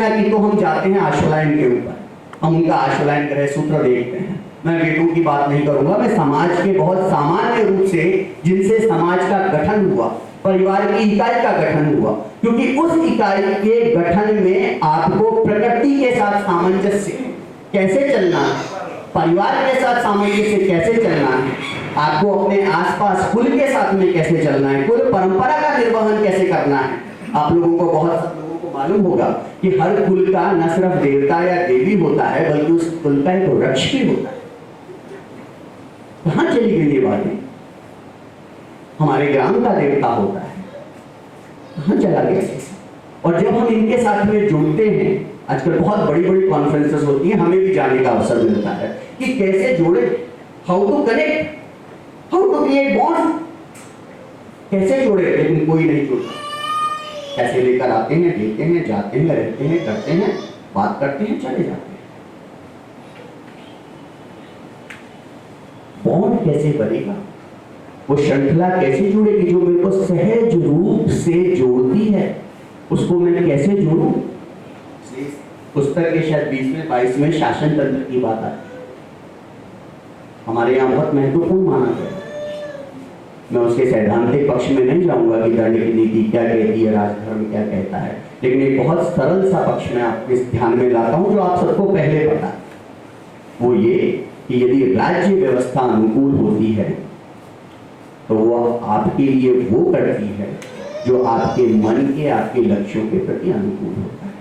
कि तो हम जाते हैं आशुलायन के ऊपर, हम उनका आशुलायन ग्रह सूत्र देखते हैं। मैं वेदों की बात नहीं करूंगा, मैं समाज के बहुत सामान्य रूप से जिनसे समाज का गठन हुआ, परिवार की इकाई का गठन हुआ, क्योंकि उस इकाई के गठन में आपको प्रकृति के साथ सामंजस्य कैसे चलना है, परिवार के साथ सामंजस्य कैसे चलना है, आपको अपने आसपास कुल के साथ में कैसे चलना है, कुल परंपरा का निर्वहन कैसे करना है। आप लोगों को बहुत मालूम होगा कि हर कुल का न सिर्फ देवता या देवी होता है, बल्कि उस कुल का एक वृक्ष भी होता है। कहां चली गई ये बातें? हमारे ग्राम का देवता होता है, कहां चला गया? और जब हम इनके साथ में जुड़ते हैं, आजकल बहुत बड़ी बड़ी कॉन्फ्रेंसेस होती हैं, हमें भी जाने का अवसर मिलता है कि कैसे जोड़े, how to connect, how to create bond, कैसे जोड़े, लेकिन कोई नहीं जोड़ता। ऐसे लेकर आते हैं, देते हैं, जाते हैं, रहते हैं, करते हैं, बात करते हैं, चले जाते हैं। बॉन्ड कैसे बनेगा, वो श्रृंखला कैसे जुड़ेगी जो मेरे को सहज रूप से जोड़ती है, उसको मैं कैसे जोड़ूं? पुस्तक के शायद 20वें 22वें शासन तंत्र की बात आती है, हमारे यहाँ बहुत महत्वपूर्ण माना गया। मैं उसके सैद्धांतिक पक्ष में नहीं जाऊंगा कि दंड की नीति क्या कहती है, राजधर्म क्या कहता है, लेकिन एक बहुत सरल सा पक्ष में आपके ध्यान में लाता हूं जो आप सबको पहले पता है। वो ये कि यदि राज्य व्यवस्था अनुकूल होती है तो वो आपके लिए वो करती है जो आपके मन के, आपके लक्ष्यों के प्रति अनुकूल होता है।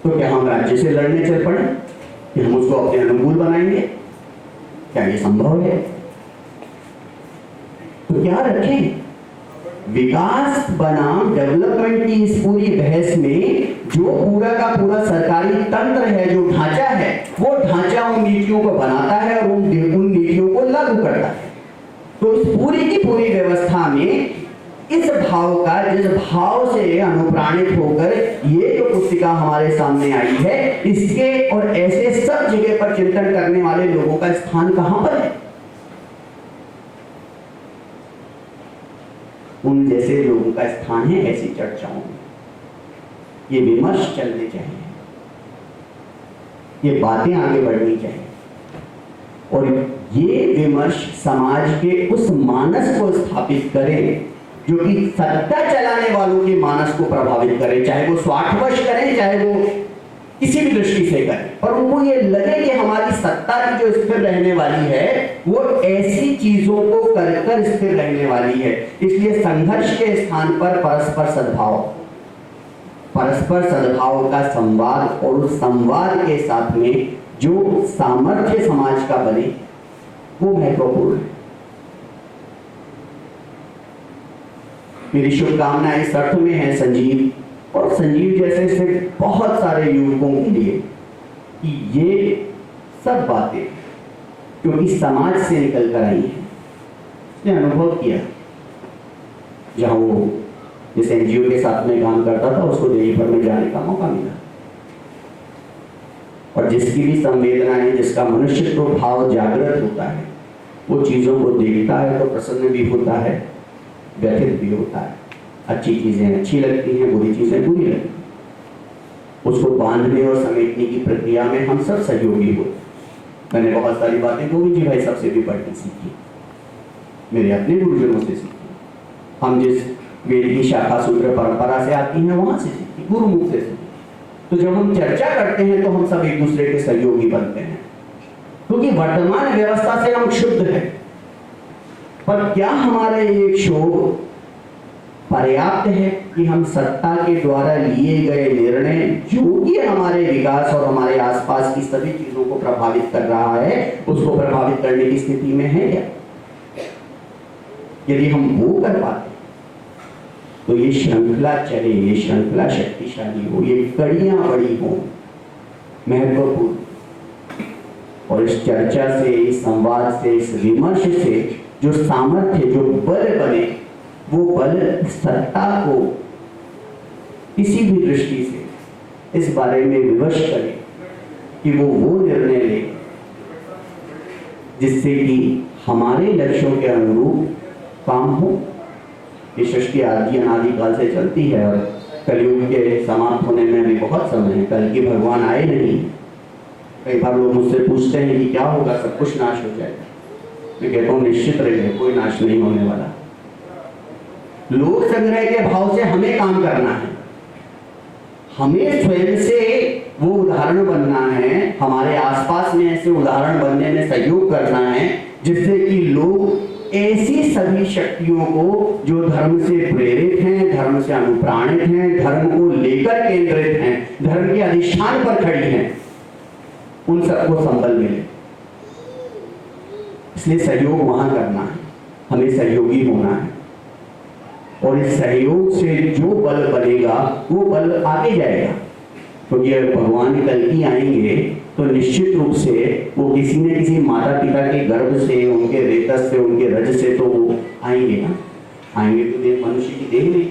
तो क्या हम राज्य से लड़ने चल पड़े कि हम उसको अपने अनुकूल बनाएंगे? क्या ये संभव है? तो क्या रखें? विकास बनाम डेवलपमेंट की इस पूरी बहस में जो पूरा का पूरा सरकारी तंत्र है, जो ढांचा है, वो ढांचा उन नीतियों को बनाता है और उन नीतियों को लागू करता है। तो इस पूरी की पूरी व्यवस्था में इस भाव का, जिस भाव से अनुप्राणित होकर ये जो पुस्तिका हमारे सामने आई है, इसके और ऐसे सब जगह पर चिंतन करने वाले लोगों का स्थान कहां पर है? उन जैसे लोगों का स्थान है ऐसी चर्चाओं में। ये विमर्श चलने चाहिए, ये बातें आगे बढ़नी चाहिए, और ये विमर्श समाज के उस मानस को स्थापित करें जो कि सत्ता चलाने वालों के मानस को प्रभावित करे, चाहे वो स्वार्थवश करें, चाहे वो किसी भी दृष्टि से करें, पर उनको ये लगे कि हमारी सत्ता की जो स्थिर रहने वाली है वो ऐसी चीजों को कर स्थिर रहने वाली है। इसलिए संघर्ष के स्थान पर परस्पर सद्भाव का संवाद, और उस संवाद के साथ में जो सामर्थ्य समाज का बने वो महत्वपूर्ण है। मेरी शुभकामनाएं इस अर्थ में है संजीव और संजीव जैसे से बहुत सारे युवकों के लिए कि ये सब बातें क्योंकि समाज से निकल कर आई हैं, उसने अनुभव किया। जहां वो जिस एनजीओ के साथ में काम करता था उसको दिल्ली भर में जाने का मौका मिला, और जिसकी भी संवेदनाएं, जिसका मनुष्यत्व भाव जागृत होता है, वो चीजों को देखता है तो प्रसन्न भी होता है, व्यथित भी होता है। अच्छी चीजें अच्छी लगती हैं, बुरी चीजें बुरी लगती हैं। उसको बांधने और समेटने की प्रक्रिया में हम सब सहयोगी होते। मैंने बहुत सारी बातें गोविंद जी भाई सबसे भी पढ़ के सीखी, मेरे अपने गुरुजनों से सीखी, हम जिस वेद की शाखा सूत्र परंपरा से आती हैं वहां से सीखी, गुरुमुख से सीखी। तो जब हम चर्चा करते हैं तो हम सब एक दूसरे के सहयोगी बनते हैं, क्योंकि वर्तमान व्यवस्था से हम क्षुब्ध हैं। पर क्या हमारा ये क्षोभ पर्याप्त है कि हम सत्ता के द्वारा लिए गए निर्णय जो कि हमारे विकास और हमारे आसपास की सभी चीजों को प्रभावित कर रहा है, उसको प्रभावित करने की स्थिति में है क्या? यदि हम वो कर पाते तो ये श्रृंखला चले, ये श्रृंखला शक्तिशाली हो, ये कड़ियां बड़ी हो, महत्वपूर्ण। और इस चर्चा से, इस संवाद से, इस विमर्श से जो सामर्थ्य, जो बल बने, वो बल सत्ता को किसी भी दृष्टि से इस बारे में विवश करे कि वो निर्णय ले जिससे कि हमारे लक्ष्यों के अनुरूप काम हो, ये सृष्टि आदि अनादिकाल से चलती है और कलयुग के समाप्त होने में भी बहुत समय है। कल के भगवान आए नहीं। कई बार लोग मुझसे पूछते हैं कि क्या होगा, सब कुछ नाश हो जाएगा। मैं कहता हूँ निश्चित रहिए, कोई नाश नहीं होने वाला। लोक संग्रह के भाव से हमें काम करना है, हमें स्वयं से वो उदाहरण बनना है, हमारे आसपास में ऐसे उदाहरण बनने में सहयोग करना है जिससे कि लोग ऐसी सभी शक्तियों को जो धर्म से प्रेरित हैं, धर्म से अनुप्राणित हैं, धर्म को लेकर केंद्रित हैं, धर्म के अधिष्ठान पर खड़ी हैं, उन सबको संबल मिले। इसलिए सहयोग वहां करना है, हमें सहयोगी होना है और इस सहयोग से जो बल बनेगा वो बल आगे जाएगा। क्योंकि तो भगवान कल की आएंगे तो निश्चित रूप से वो किसी न किसी माता पिता के गर्भ से, उनके रेतस से, उनके रज से तो वो आएंगे ना, आएंगे तो देह मनुष्य की देह में,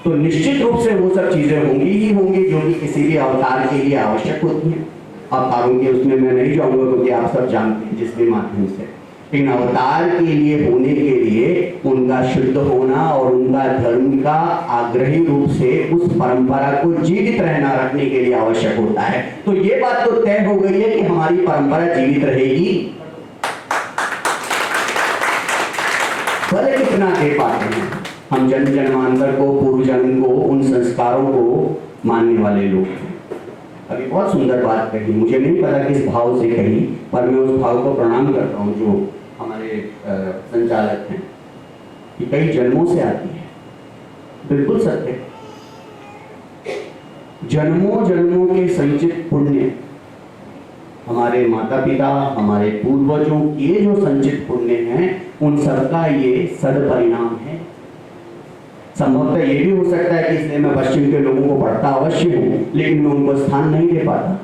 तो निश्चित रूप से वो सब चीजें होंगी ही होंगी जो कि किसी भी अवतार के लिए आवश्यक होती हैं। अवतारों के उसमें मैं नहीं जाऊंगा क्योंकि आप सब जानते हैं जिस भी माध्यम से, लेकिन अवतार के लिए होने के लिए उनका शुद्ध होना और उनका धर्म का आग्रही रूप से उस परंपरा को जीवित रहना रखने के लिए आवश्यक होता है। तो ये बात तो तय हो गई है कि हमारी परंपरा जीवित रहेगी। भले कितना दे पाते हैं हम जन्म जन्मांतर को, पूर्व जन्म को, उन संस्कारों को मानने वाले लोग हैं। अभी बहुत सुंदर बात कही, मुझे नहीं पता किस भाव से कही, पर मैं उस भाव को प्रणाम करता हूँ जो हमारे संचालक हैं कि कई जन्मों से आती है। बिल्कुल सत्य, जन्मों जन्मों के संचित पुण्य, हमारे माता पिता, हमारे पूर्वजों के जो संचित पुण्य हैं, उन सबका ये सदपरिणाम है। संभवतः ये भी हो सकता है कि इसलिए मैं पश्चिम के लोगों को पढ़ता अवश्य हूं, लेकिन मैं उनको स्थान नहीं दे पाता।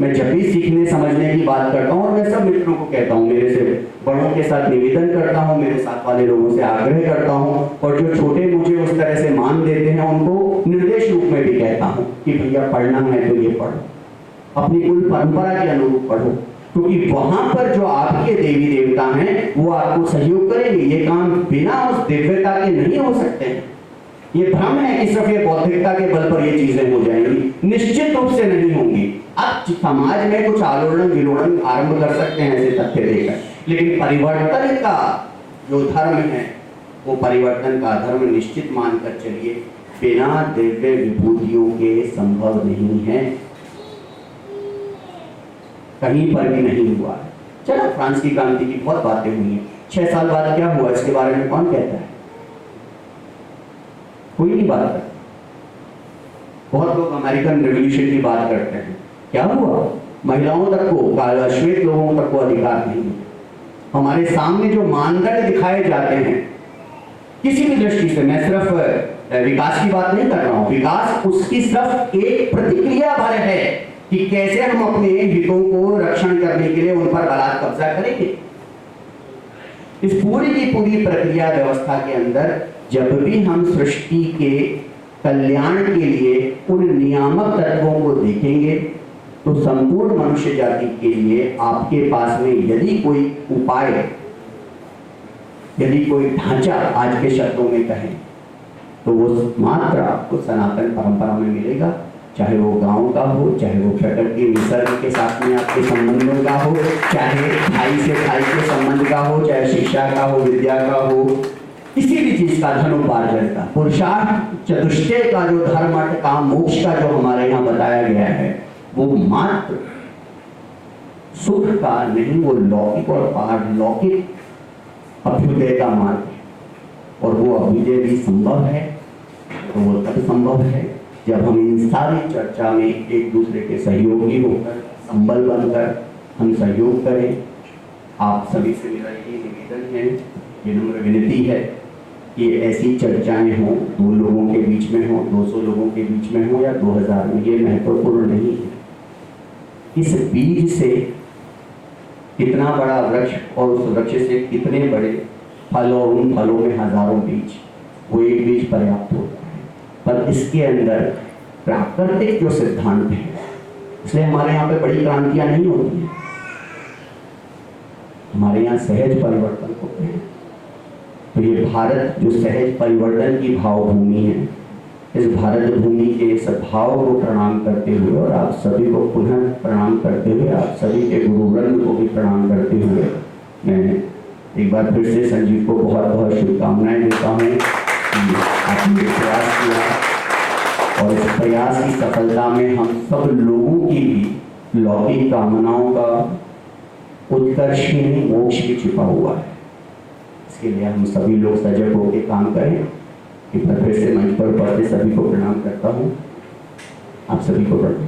मैं जब भी सीखने समझने की बात करता हूं और मैं सब मित्रों को कहता हूं, मेरे से बड़ों के साथ निवेदन करता हूं, मेरे साथ वाले लोगों से आग्रह करता हूं, और जो छोटे मुझे उस तरह से मान देते हैं उनको निर्देश रूप में भी कहता हूं कि भैया पढ़ना है तो ये पढ़ो, अपनी कुल परंपरा के अनुरूप पढ़ो, क्योंकि वहां पर जो आपके देवी देवता हैं वो आपको सहयोग करेंगे। ये काम बिना उस दिव्यता के नहीं हो सकते हैं। ये भ्रम है कि सिर्फ ये बौद्धिकता के बल पर ये चीजें हो जाएंगी, निश्चित रूप से नहीं होंगी। अब समाज में कुछ आलोड़न विलोड़न आरंभ कर सकते हैं ऐसे तथ्य देकर, लेकिन परिवर्तन का जो धर्म है वो परिवर्तन का धर्म निश्चित मानकर चलिए, बिना दिव्य विभूतियों के संभव नहीं है, कहीं पर भी नहीं हुआ है। चलो फ्रांस की क्रांति की बहुत बातें हुई हैं, 6 साल बाद क्या हुआ इसके बारे में कौन कहता है? कोई नहीं बात करता। बहुत लोग अमेरिकन रेवोल्यूशन की बात करते हैं, क्या हुआ? महिलाओं तक को, श्वेत लोगों तक को अधिकार नहीं। हमारे सामने जो मानदंड दिखाए जाते हैं किसी भी दृष्टि से, मैं सिर्फ विकास की बात नहीं कर रहा हूं, विकास उसकी सिर्फ एक प्रतिक्रिया भर है कि कैसे हम अपने हितों को रक्षण करने के लिए उन पर बलात् कब्जा करेंगे। इस पूरी की पूरी प्रक्रिया व्यवस्था के अंदर जब भी हम सृष्टि के कल्याण के लिए उन नियामक तत्वों को देखेंगे तो संपूर्ण मनुष्य जाति के लिए आपके पास में यदि कोई उपाय, यदि कोई ढांचा आज के शब्दों में कहें तो वो मात्र आपको सनातन परंपरा में मिलेगा, चाहे वो गांव का हो, चाहे वो प्रकृति निसर्ग के साथ में आपके संबंधों का हो, चाहे भाई से भाई के संबंध का हो, चाहे शिक्षा का हो, विद्या का हो, किसी भी चीज का, धनोपार्जन का, पुरुषार्थ चतुष्टय का, जो धर्म अर्थ काम मोक्ष का जो हमारे यहाँ बताया गया है वो मात्र सुख का नहीं, वो लौकिक और पारलौकिक अभ्युदय का मार्ग है। और वो अभ्युदय भी संभव है तो वो तब संभव है जब हम इन सारी चर्चा में एक दूसरे के सहयोगी होकर, संबल बनकर हम सहयोग करें। आप सभी से मेरा ये निवेदन है, ये नम्र विनती है कि ऐसी चर्चाएं हों, 2 लोगों के बीच में हो, 200 लोगों के बीच में हो या 2000 में, ये महत्वपूर्ण नहीं है। इस बीज से कितना बड़ा वृक्ष और उस वृक्ष से कितने बड़े फल और उन फलों में हजारों बीज, वो एक बीज पर्याप्त होता है। पर इसके अंदर प्राकृतिक जो सिद्धांत है, इसलिए हमारे यहाँ पे बड़ी क्रांतियां नहीं होती हैं, हमारे यहाँ सहज परिवर्तन होते हैं। तो ये भारत जो सहज परिवर्तन की भावभूमि है, इस भारत भूमि के सद्भाव को प्रणाम करते हुए और आप सभी को पुनः प्रणाम करते हुए, आप सभी के गुरुवृंद को भी प्रणाम करते हुए, मैं एक बार फिर से संजीव को बहुत बहुत शुभकामनाएं देता हूँ कि आपने प्रयास किया और इस प्रयास की सफलता में हम सब लोगों की भी लौकिक कामनाओं का उत्कर्ष ही नहीं, मोक्ष भी छिपा हुआ है। इसके लिए हम सभी लोग सजग होकर काम करें। एक बार फिर से मंच पर उपस्थित सभी को प्रणाम करता हूँ। आप सभी को प्रणाम।